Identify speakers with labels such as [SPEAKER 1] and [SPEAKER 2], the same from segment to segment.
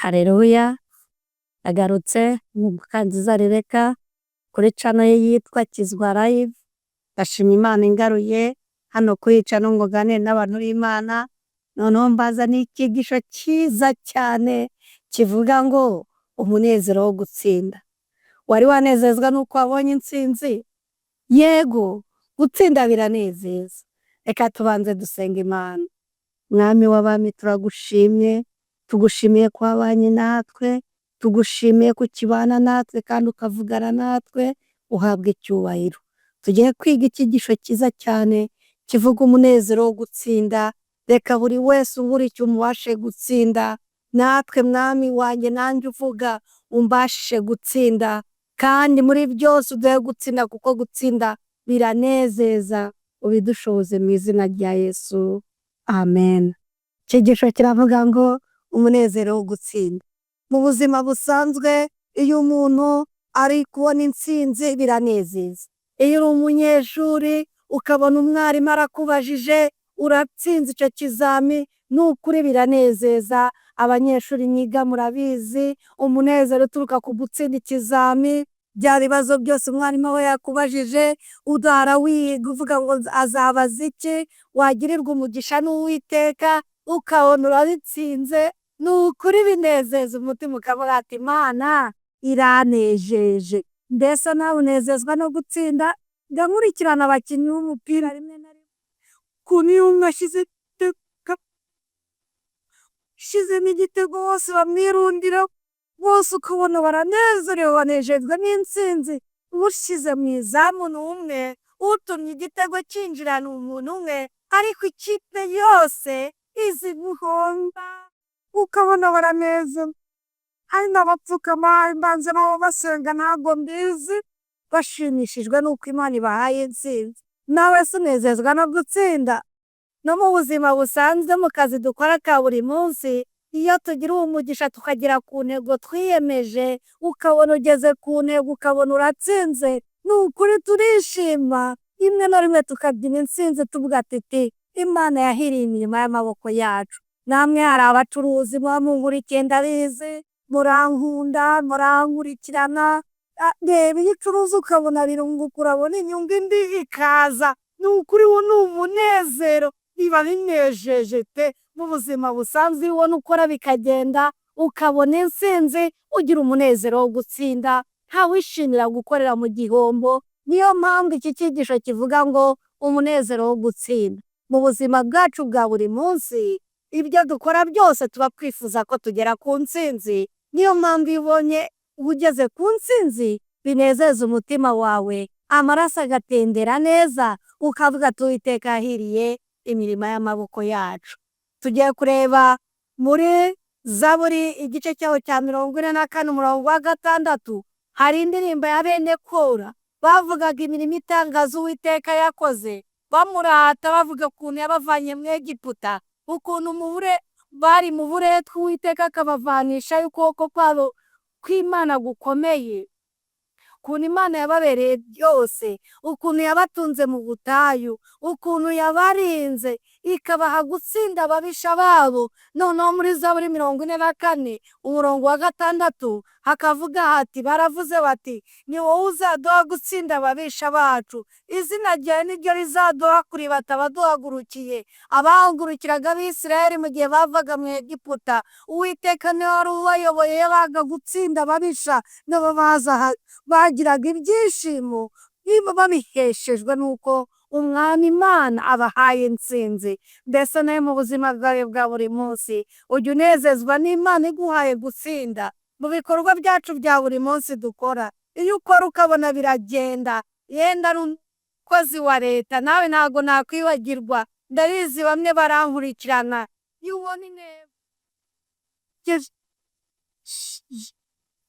[SPEAKER 1] Haleluya, agarutse Mukanziza Rebecca kuri channel ye yitwa Kizwa Live. Ndashima Imana ingaruye hano kwica no ngogane n'abantu b'Imana, noneho mbaza n'ikigisho cyiza cyane kivuga ngo umunezero wo gutsinda. Wari wanezezwa nuko wabonye intsinzi? Yego, gutsinda biranezeza. Reka tubanze dusenga Imana. Mwami w'abami turagushimye, tugushimiye ko wabanye natwe, tugushimiye ko ukibana natwe kandi ukavugana natwe, uhabwa icyubahiro. Tugiye kwiga icyigisho cyiza cyane kivuga umunezero wo gutsinda. Reka buri wese ubura icyo umubashe gutsinda, natwe mwami wanjye nanjye uvuga umbashe gutsinda, kandi muri byose uduhe gutsinda kuko gutsinda biranezeza. Ubidushoboze mu izina rya Yesu, amen. Icyigisho kiravuga ngo umunezero wo gutsinda. Mu buzima busanzwe iyo umuntu ari kubona intsinzi biranezeza. Iyo uri umunyeshuri ukabona umwarimu arakubajije uratsinze icyo kizami, n'ukuri biranezeza. Abanyeshuri mwiga murabizi umunezero uturuka ku gutsinda ikizami. Bya bibazo byose umwarimu we yakubajije udahara wiga uvuga ngo azabaza iki, wagirirwa umugisha n'Uwiteka ukabona urabitsinze, n'ukuri binezeza umutima ukavuga ati Imana iranejeje. Mbese nawe unezezwa no gutsinda? Njya nkurikirana abakinnyi b'umupira rimwe na rimwe, ukuntu iyo umwe ashizemo igitego bose bamwirundira, bose ukabona baranezerewe banejejwe n'intsinzi. Ushize mu izamu ni umwe, utumye igitego cyinjira ni umuntu umwe, ariko ikipe yose izi guhomba ukabona baranezerewe. Hari n'abapfukama imbanza nabo basenga ntabwo mbizi, bashimishijwe n'uko Imana ibahaye intsinzi. Nawe se unezezwa no gutsinda? No mu buzima busanzwe mu kazi dukora ka buri munsi, iyo tugira umugisha tukagera ku ntego twiyemeje, ukabona ugeze ku ntego ukabona uratsinze, ni ukuri turishima. Rimwe na rimwe tukabyina intsinzi tuvuga tuti Imana yahiriye imirimo y'amaboko yacu. Namwe hari abacuruzi muba munkurikiye ndabizi, murankunda murankurikirana, reba iyo ucuruza ukabona birunguka, urabona inyungu indi ikaza, ni ukuri wo ni umunezero, biba binejeje pe. Mu buzima busanzwe iyo ubona ukora bikagenda ukabona intsinzi, ugira umunezero wo gutsinda, ntawishimira gukorera mu gihombo. Niyo mpamvu iki cyigisho kivuga ngo umunezero wo gutsinda. Mu buzima bwacu bwa buri munsi ibyo dukora byose tuba twifuza ko tugera ku ntsinzi. Niyo mpamvu iyo ubonye ugeze ku ntsinzi binezeza umutima wawe, amaraso agatendera neza, ukavuga ati Uwiteka yahiriye imirimo y'amaboko yacu. Tugiye kureba muri Zaburi igice cyaho cya 44 umurongo wa 6, hari indirimbo ya bene Kora bavugaga imirimo itangaza Uwiteka yakoze, bamurata bavuga ukuntu yabavanye mu Egiputa, ukuntu bari mu buretwa Uwiteka akabavanisha ukuboko kwabo kw'Imana gukomeye, ukuntu Imana yababereye byose, ukuntu yabatunze mu butayu, ukuntu yabarinze ikabaha gutsinda ababisha babo. Noneho muri Zaburi 44 umurongo wa 6 hakavuga hati, baravuze bati ni wowe uzaduha gutsinda ababisha bacu, izina ryawe niryo rizaduha kuribata abaduhagurukiye. Abahagurukiraga Abisirayeli mu gihe bavaga mu Egiputa, Uwiteka niwe wari ubayoboye, yabaga gutsinda ababisha, nabo bagiraga ibyishimo niba babiheshejwe nuko umwami Imana abahaye intsinzi. Mbese nawe mu buzima bwawe bwa buri munsi ujya unezezwa n'Imana iguhaye gutsinda mu bikorwa byacu bya buri munsi dukora. Iyo ukora ukabona biragenda, yenda ari umukozi wa leta, nawe ntabwo nakwibagirwa, ndabizi bamwe barankurikirana, iyo ubona intego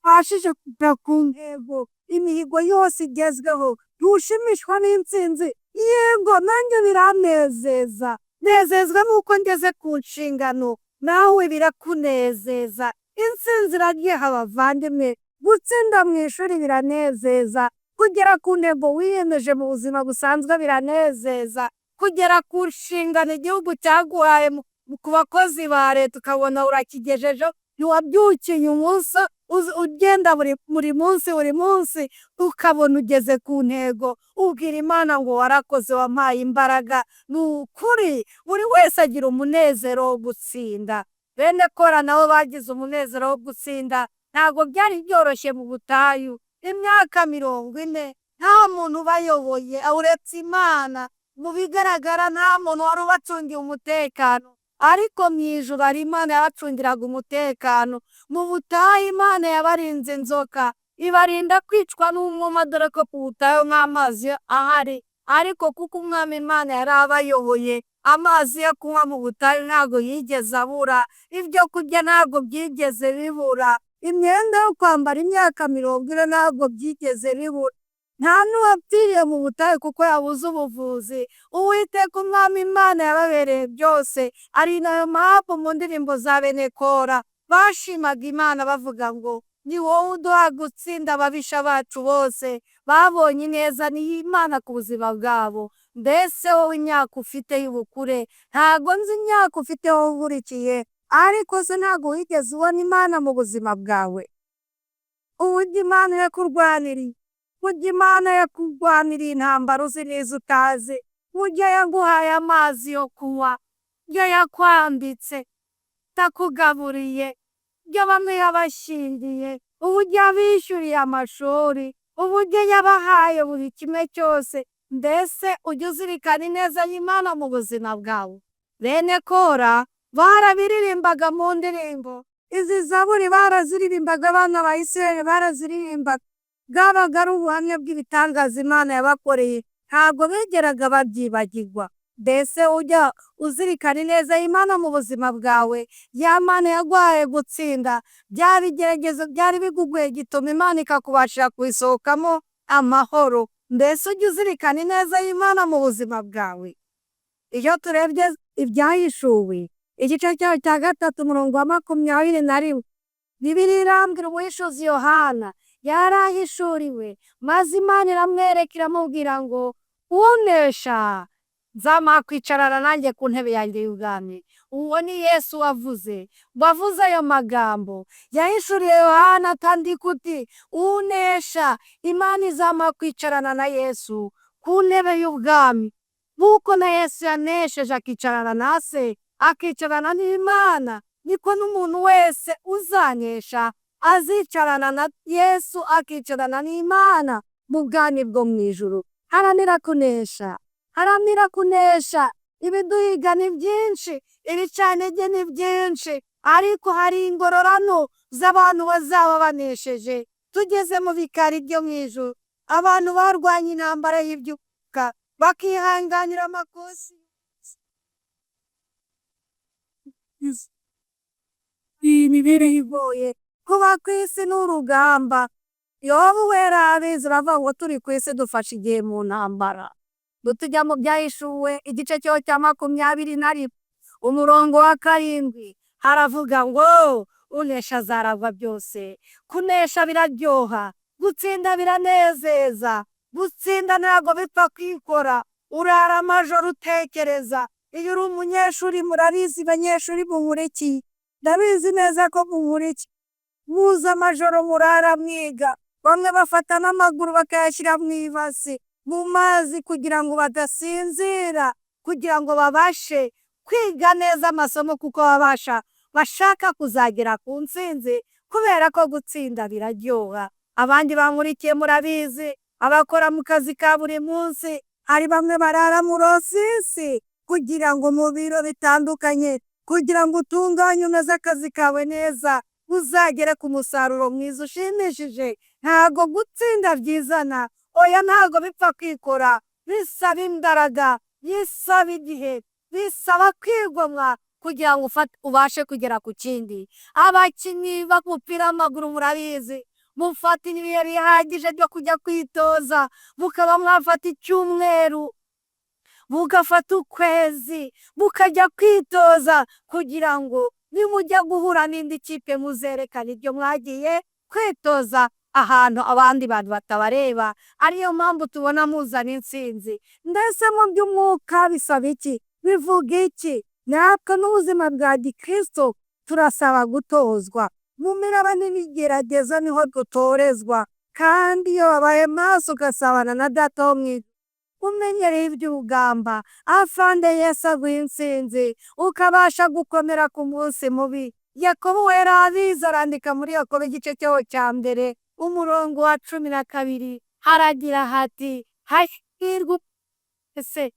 [SPEAKER 1] bashije kugera ku ntego, imihigo yose igezweho, ntushimishwa n'intsinzi? Yego, nanjye biranezeza. Nezezwa nuko ngeze ku nshingano, nawe birakunezeza. Intsinzi iragiha abavandimwe, gutsinda mu ishuri biranezeza, kugera ku ntego wiyemeje mu buzima busanzwe biranezeza, kugera ku nshingano igihugu cyaguhaye ku bakozi ba leta ukabona urakigejejeho ntiwabyukiye umunsi ugenda buri munsi ukabona ugeze ku ntego ubwira Imana ngo warakoze wampaye imbaraga. Ni ukuri buri wese agira umunezero wo gutsinda. Bene Kora nabo bagize umunezero wo gutsinda. Ntabwo byari byoroshye mu butayu imyaka 40 nta muntu ubayoboye uretse Imana. Mu bigaragara nta muntu wari ubacungiye umutekano, ariko mu ijuru hari Imana yabacungiraga umutekano. Mu butayu Imana yabarinze inzoka, ibarinda kwicwa n'umwuma, dore ko ku butayu nk'amazi ahari, ariko kuko Umwami Imana yari abayoboye, amazi yo kunywa mu butayu ntabwo yigeze abura, ibyo kurya ntabwo byigeze bibura, imyenda yo kwambara imyaka 40 ntabwo byigeze bibura. Nta n'uwapfiriye mu butayu kuko yabuze ubuvuzi. Uwiteka Umwami Imana yababereye byose. Ari nayo mpamvu mu ndirimbo za Bene Kora bashimaga Imana bavuga ngo ni wowe uduha gutsinda ababisha bacu bose. Babonye neza ni Imana ku buzima bwabo. Mbese wowe imyaka ufite y'ubukure, ntago nzi imyaka ufite wowe ukurikiye, ariko se ntago wigeze ubona Imana mu buzima bwawe? Uburyo Imana yakurwaniriye, burya Imana yakurwaniriye intambara uzi neza utazi, burya yaguhaye amazi yo kunywa, burya yakwambitse, takugaburiye, burya bamwe yabashyingiye, uburyo yabishyuriye amashuri, uburyo yabahaye buri kimwe cyose. Mbese ujya uzirikana ineza y'Imana mu buzima bwawe? Bene Kora barabiririmbaga mu ndirimbo, izi zaburi baraziririmbaga, abana ba Isirayeli baraziririmbaga, bwabaga ari ubuhamya bw'ibitangaza Imana yabakoreye, ntabwo bigeraga babyibagirwa. Mbese ujya uzirikana ineza y'Imana mu buzima bwawe? Ya Mana yaguhaye gutsinda bya bigeragezo byari biguguye, gituma Imana ikakubashira kubisohokamo amahoro. Mbese ujya uzirikana ineza y'Imana mu buzima bwawe? Iyo turebye ibyahishuwe igice cyaho cya 3:21, Bibiliya irambwira umuhishuzi Yohana yarahishuriwe, maze Imana iramwereka iramubwira ngo unesha nzamuha kwicarana nanjye ku ntebe yanjye y'ubwami. Uwo ni Yesu wavuze ayo magambo. Yahishuriye Yohana kandi kuti unesha Imana izamuha kwicarana na Yesu ku ntebe y'ubwami. Nk'uko na Yesu yanesheje akicarana na Se, akicarana n'Imana, niko n'umuntu wese uzanesha azicarana na Yesu, akicarana n'Imana mu bwami bwo mu ijuru. Haranira kunesha, haranira kunesha. Ibiduhiga ni byinshi, ibicantege ni byinshi, ariko hari ingororano z'abantu bazaba banesheje. Tugeze mu bikari byo mu ijuru, abantu barwanya intambara y'ibyuka bakihanganira amakosi. Iyi mibereho igoye, kuba ku isi ni urugamba. Yobu wera abizi uravuga ngo turi ku isi dufashe igihe mu ntambara. Tujya mu byahishuwe igice cyo cya 21 umurongo wa 7 haravuga ngo unesha azaragwa byose. Kunesha biraryoha, gutsinda biranezeza. Gutsinda ntabwo bipfa kwikora, urara amajoro utekereza. Iyo uri umunyeshuri, murabizi banyeshuri b'umuriki, ndabizi neza ko b'umuriki muza amajoro murara mwiga, bamwe bafata n'amaguru bakayashyira mu ibasi mu mazi kugira ngo badasinzira, kugira ngo babashe kwiga neza amasomo, kuko bashaka kuzagera ku ntsinzi, kubera ko gutsinda biraryoha. Abandi bamurikiye murabizi, abakora mu kazi ka buri munsi, hari bamwe barara mu rosisi kugira ngo mu biro bitandukanye, kugira ngo utunganye unoze akazi kawe neza, uzagere ku musaruro mwiza ushimishije. Ntago gutsinda byizana, oya ntago bipfa kwikora, bisaba imbaraga, bisaba igihe, bisaba kwigomwa kugira ngo ubashe kugera ku kindi. Abakinnyi b'umupira w'amaguru murabizi, mufata ibihe bihagije byo kujya kwitoza, mukaba mwafata icyumweru, mugafata ukwezi, mukajya kwitoza kugira ngo nimujya guhura n'indi kipe muzerekane ibyo mwagiye kwitoza ahantu abandi bantu batabareba. Ariyo mpamvu tubona muzana intsinzi. Ndetse mu by'umwuka bisaba iki? Bivuga iki? Natwe n'ubuzima bwa Gikristo turasaba gutozwa. Mu mirabane n'ibigeragezo niho dutorezwa, kandi iyo wabaye maso ugasabana na Data wo mw'ijuru, umenyereye iby'urugamba, afande Yesu aguha intsinzi, ukabasha gukomera ku munsi mubi. Yakobo wera abizi arandika muri Yakobo igice cyaho cya mbere umurongo wa 12 haragira hati hahirwa ese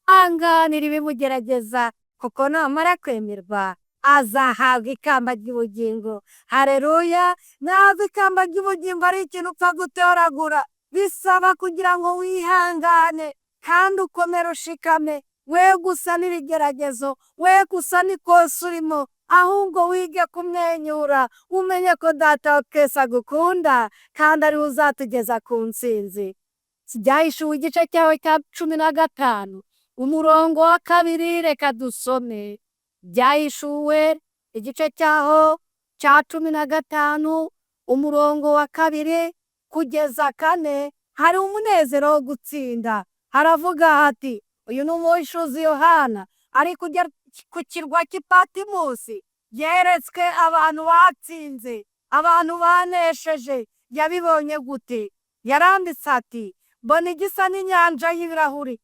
[SPEAKER 1] anganira ibimugerageza, kuko namara kwemerwa azahabwa ikamba ry'ubugingo. Haleluya! Ntabwo ikamba ry'ubugingo ari ikintu upfa gutoragura, bisaba kugira ngo wihangane kandi ukomere ushikame, we gusa n'ibigeragezo, we gusa n'ikosa urimo, ahubwo wige kumwenyura, umenye ko Data wa twese agukunda kandi ariwe uzatugeza ku ntsinzi. Byahishuwe igice cyaho cya 15 umurongo wa 2, reka dusome. Byahishuwe igice cyaho cya 15 umurongo wa 2 kugeza 4, hari umunezero wo gutsinda. Haravuga hati, uyu ni umuhishuzi Yohana ari kujya ku kirwa cy'i Patimusi, yeretswe abantu batsinze, abantu banesheje. Yabibonye gute? Yaranditse ati, mbona igisa n'inyanja y'ibirahuri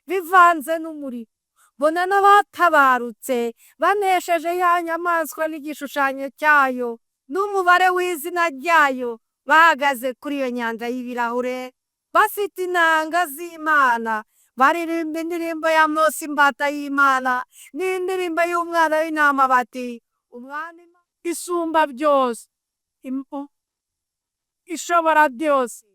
[SPEAKER 1] bivanze n'umuriro, mbona n'abatabarutse banesheje ya nyamaswa n'igishushanyo cyayo n'umubare w'izina ryayo, bahagaze kuri iyo nyanja y'ibirahure bafite inanga z'Imana, baririmba indirimbo ya Mose imbata y'Imana n'indirimbo y'umwana w'intama bati, umwami isumba byose, ishobora byose,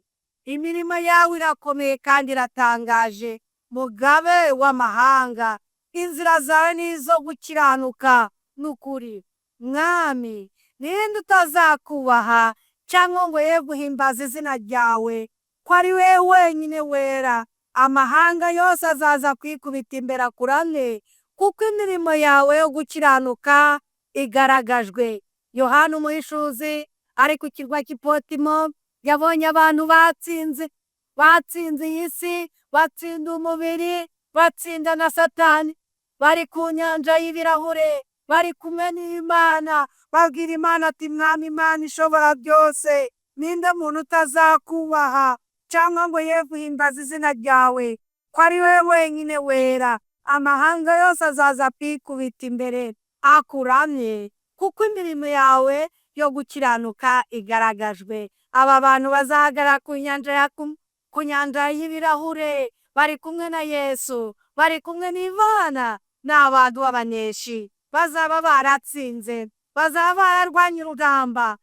[SPEAKER 1] imirimo yawe irakomeye kandi iratangaje, mugabe w'amahanga, inzira zawe ni izo gukiranuka n'ukuri. Mwami, ninde utazakubaha cyangwa ngo ye guhimbaza izina ryawe, ko ari we wenyine wera? Amahanga yose azaza kwikubita imbere akuramye, kuko imirimo yawe yo gukiranuka igaragajwe. Yohana umuhishuzi ari ku kirwa cy'i Patimo, yabonye abantu batsinze iyi si, batsinda umubiri, batsinda na Satani, bari ku nyanja y'ibirahure, bari kumwe n'Imana, babwira Imana ati, mwami Imana ishobora byose, ninde muntu utazakubaha cyangwa ngo ye guhimbaza izina ryawe, ko ari we wenyine wera? Amahanga yose azaza kwikubita imbere akuramye, kuko imirimo yawe yo gukiranuka igaragajwe. Aba bantu bazahagarara ku nyanja y'ibirahure, bari kumwe na Yesu, bari kumwe n'Imana, ni abantu b'abaneshi, bazaba baratsinze, bazaba bararwanye urugamba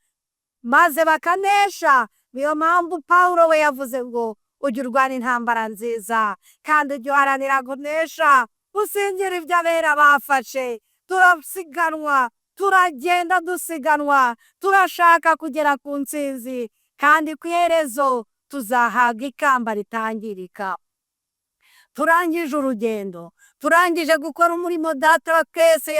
[SPEAKER 1] maze bakanesha. Niyo mpamvu Pawulo we yavuze ngo ujye urwana intambara nziza kandi ujye uharanira kunesha, usengera ibyo abera bafashe. Turasiganwa, turagenda dusiganwa, turashaka kugera ku ntsinzi, kandi ku iherezo tuzahabwa ikamba ritangirika. Turangije urugendo, turangije gukora umurimo Data wa twese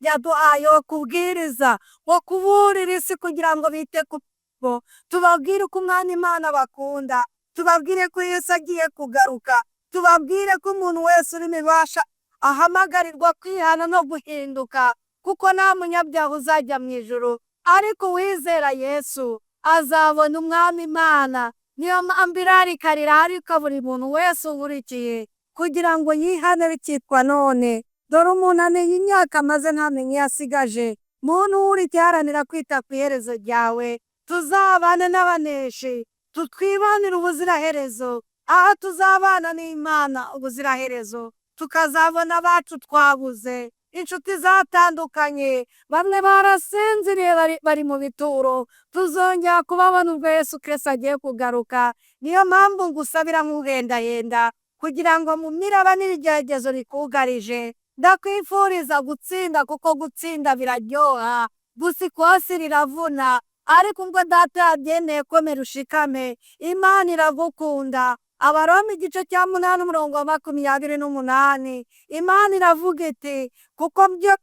[SPEAKER 1] yaduhaye wo kubwiriza, wo kuburira isi kugira ngo bite ku bo, tubabwire ko umwana Imana bakunda, tubabwire ko Yesu agiye kugaruka, tubabwire ko umuntu wese uri mibasha ahamagarirwa kwihana no guhinduka, kuko nta munyabyaha uzajya mu ijuru, ariko uwizera Yesu azabona umwami Imana. Niyo mpamvu irarikarira ariko buri muntu wese unkurikiye kugira ngo yihane bikitwa none. Dore umuntu amenya imyaka amaze ntamenye iyo asigaje. Muntu w'urikiye haranira kwita ku iherezo ryawe, tuzabane n'abaneshi, tutwibanire ubuziraherezo, aho tuzabana n'Imana ubuziraherezo, tukazabona abacu twabuze, inshuti zatandukanye, bamwe barasinziriye bari mu bituro, tuzongera kubabona ubwo Yesu Kristo agiye kugaruka. Niyo mpamvu ngusabira nk'uhendahenda kugira ngo mu mirabane n'ibigeragezo bikugarije, ndakwifuriza gutsinda, kuko gutsinda biraryoha, gusa ikosi riravuna, ariko ubwo Data yabyemeye komera ushikame. Imana iragukunda. Abaroma igice cya 8 umurongo wa 28, Imana iravuga iti, kuko byo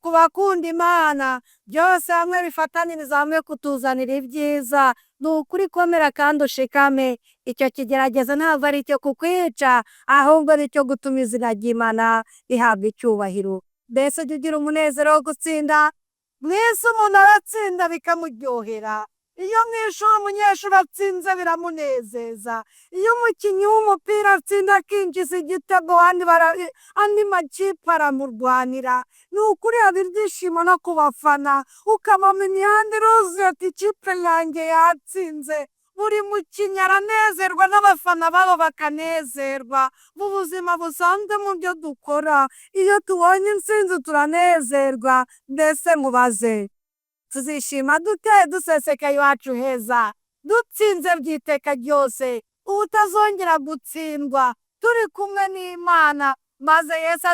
[SPEAKER 1] kubakunda Imana byose hamwe bifataniriza hamwe kutuzanira ibyiza. Ni ukuri komera kandi ushikame. Icyo kigerageza ntabwo ari icyo kukwica, ahubwo ari icyo gutuma izina ry'Imana rihabwa icyubahiro. Mbese jya ugira umunezero wo gutsinda, mwese umuntu aratsinda bikamuryohera. Iyo mw'ishuri umunyeshuri atsinze biramunezeza. Iyo umukinnyi w'umupira atsinda akinjiza igitego andi makipe aramurwanira. Ni ukuri haba ibyishimo no ku bafana, ukabona imihanda iruzuye ati ikipe yanjye yatsinze. Buri mukinnyi aranezerwa n'abafana babo bakanezerwa. Mu buzima busanzwe mu byo dukora, iyo tubonye intsinzi turanezerwa. Mbese mubaze, tuzishima dute dusesekaye iwacu heza, dutsinze by'iteka ryose, ubutazongera gutsindwa, turi kumwe n'Imana, maze Yesu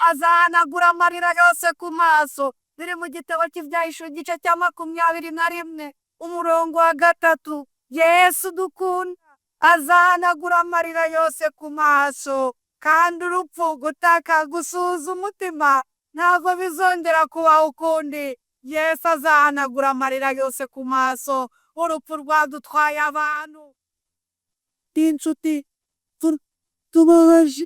[SPEAKER 1] azahanagura amarira yose ku maso. Biri mu gitabo cy'Ibyahishuwe igice cya 21 umurongo wa 3. Yesu dukunda azahanagura amarira yose ku maso, kandi urupfu, gutaka, gusuhuza umutima ntabwo bizongera kubaho ukundi. Yesu azahanagura amarira yose ku maso. Urupfu rwadutwaye abantu inshuti tubabaje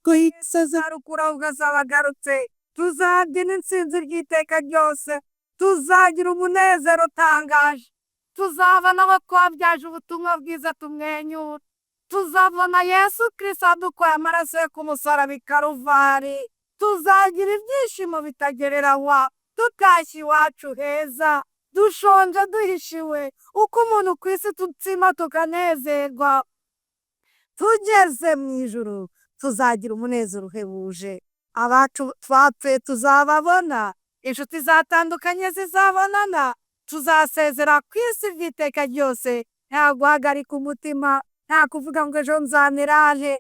[SPEAKER 1] ko Yesu azarukuraho ubwo azaba agarutse. Tuzabyina intsinzi ry'iteka ryose, tuzagira umunezero utangaje, tuzabona abo twabyaje ubutumwa bwiza tumwenyura, tuzabona Yesu Kristo adukoye amaraso ye ku musaraba i Karuvari, tuzagira ibyishimo bitagereranywa tutashye iwacu heza, dushonje duhishiwe uko umuntu ku isi tutsima tukanezerwa. Tugeze mu ijuru tuzagira umunezero uhebuje. Abacu twapfuye tuzababona, inshuti zatandukanye zizabonana, tuzasezera ku isi ry'iteka ryose. Nta guhagarika umutima, nta kuvuga ngo ejo nzaniraje,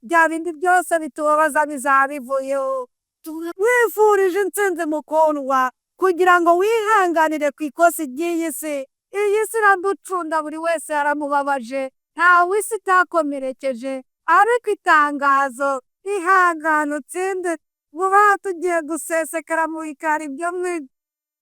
[SPEAKER 1] bya bindi byose bitubabaza bizaba bivuyeho. Wifurije intsinzi mukundwa, kugira ngo wihanganire ku ikosi ry'iyi si. Iyi si iraducunda, buri wese yaramubabaje, ntawe isi itakomerekeje, ariko itangazo, ihangane utsinde. Vuba tugiye gusesekara mu bikari byo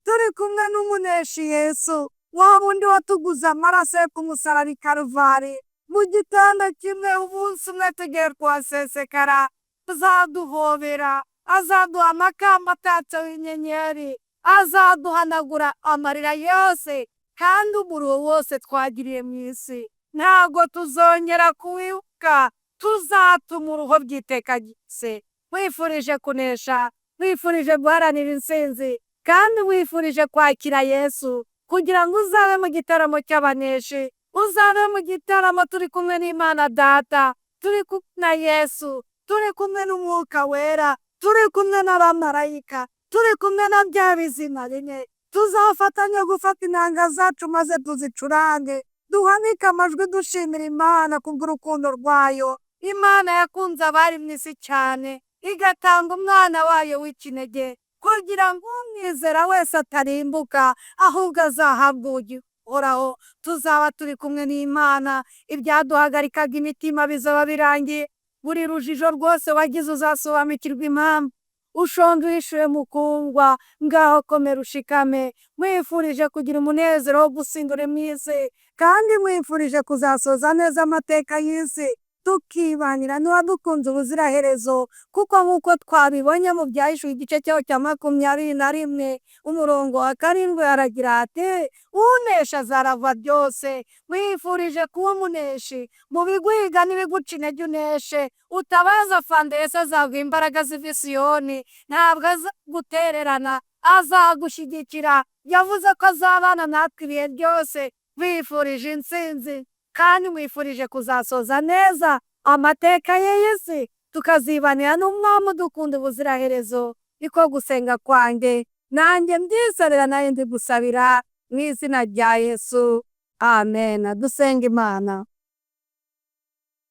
[SPEAKER 1] turi kumwe n'umuneshi Yesu, wa wundi watuguze amaraso ye ku musaraba i Karuvari. Mu gitanda kimwe umunsi umwe tugiye kuhasesekara, azaduhobera, azaduha amakamba atatseho inyenyeri, azaduhanagura amarira yose, kandi umuruho wose twagiriye mu isi ntabwo tuzongera kuwibuka. Tuzatuma uruho by'iteka ryose. Wifurije kunesha, wifurije guharanira intsinzi, kandi wifurije kwakira Yesu kugira ngo uzabe mu gitaramo cy'abaneshi, uzabe mu gitaramo turi kumwe n'Imana Data, turi kumwe na Yesu, turi kumwe n'Umwuka Wera, turi kumwe n'abamarayika, turi kumwe na bya bizima bine. Tuzafatanya gufata inanga zacu maze tuzicurange, duhanike amajwi dushimira Imana kubw'urukundo rwayo. Imana yakunze abari mu isi cyane, igatanga umwana wayo w'ikinege, kugira ngo umwizera wese atarimbuka, ahubwo azahabwe ubugingo buhoraho. Tuzaba turi kumwe n'Imana, ibyaduhagarikaga imitima bizaba birangiye, buri rujijo rwose wagize uzasobanukirwa impamvu. Ushonje uhishiwe mukundwa, ngaho komera ushikame. Mwifurije kugira umunezero wo gusindura mw'isi, kandi mwifurije kuzasoza neza amateka y'isi, tukibanira n'uwadukunze ubuziraherezo, kuko nk'uko twabibonye mu Byahishuwe igice cyaho cya 21 umurongo wa 7 aragira ati, unesha azaragwa byose. Wifurije kuba umuneshi, mu biguhiga n'ibiguca intege uneshe. Utabaza Fande Yesu azaguha imbaraga ziva i Siyoni, ntabwo azagutererana, azagushyigikira. Yavuze ko azabana natwe ibihe byose. Wifurije intsinzi, kandi mwifurije kuzasoza neza amateka y'isi, tukazibanira n'umwami udukunda ubuziraherezo. Niko gusenga kwanjye, nanjye mbyisorera nayo ndi gusabira mu izina rya Yesu, amen. Dusenga Imana.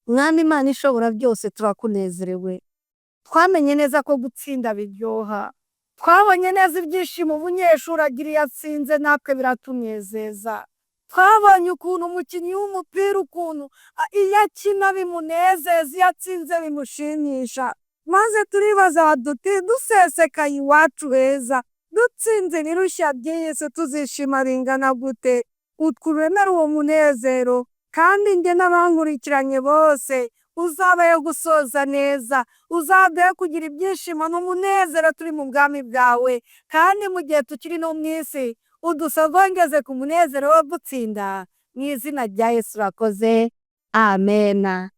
[SPEAKER 1] Mwami Imana ishobora byose, turakunezerewe. Twamenye neza ko gutsinda biryoha, twabonye neza ibyishimo umunyeshuri agira iyo atsinze, natwe biratunezeza. Twabonye ukuntu umukinnyi w'umupira, ukuntu iyo akina bimunezeza, iyo atsinze bimushimisha. Maze turibaza duti, dusesekaye iwacu heza, dutsinze n'irushya ry'Yesu, tuzishima bingana gute? Utwuremere uwo munezero, kandi njye n'abankurikiranye bose uzabeho gusoza neza, uzabeho kugira ibyishimo n'umunezero turi mu bwami bwawe, kandi mu gihe tukiri no mu isi udusogongeze ku munezero wo gutsinda, mu izina rya Yesu urakoze, amena.